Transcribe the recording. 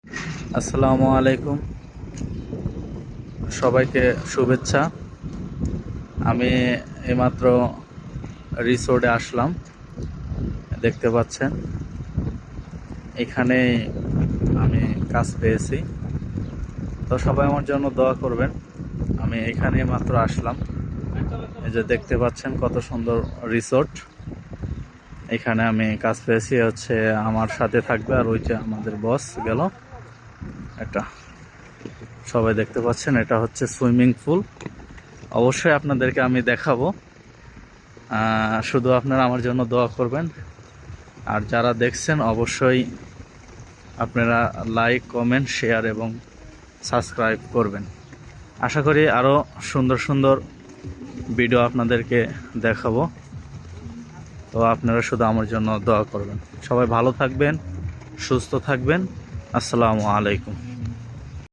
আসসালামু আলাইকুম, সবাইকে শুভেচ্ছা। আমি এইমাত্র রিসোর্টে আসলাম, দেখতে পাচ্ছেন। এখানে আমি কাজ পেয়েছি, তো সবাই আমার জন্য দোয়া করবেন। আমি এখানে মাত্র আসলাম, এই যে দেখতে পাচ্ছেন কত সুন্দর রিসোর্ট। এখানে আমি কাজ পেয়েছি, হচ্ছে আমার সাথে থাকবে, আর ওই যে আমাদের বস গেল। এটা সবাই দেখতে পাচ্ছেন, এটা হচ্ছে সুইমিং পুল। অবশ্যই আপনাদেরকে আমি দেখাবো, শুধু আপনারা আমার জন্য দোয়া করবেন। আর যারা দেখছেন অবশ্যই আপনারা লাইক, কমেন্ট, শেয়ার এবং সাবস্ক্রাইব করবেন। আশা করি আরও সুন্দর সুন্দর ভিডিও আপনাদেরকে দেখাবো, তো আপনারা শুধু আমার জন্য দোয়া করবেন। সবাই ভালো থাকবেন, সুস্থ থাকবেন। আসসালামু আলাইকুম।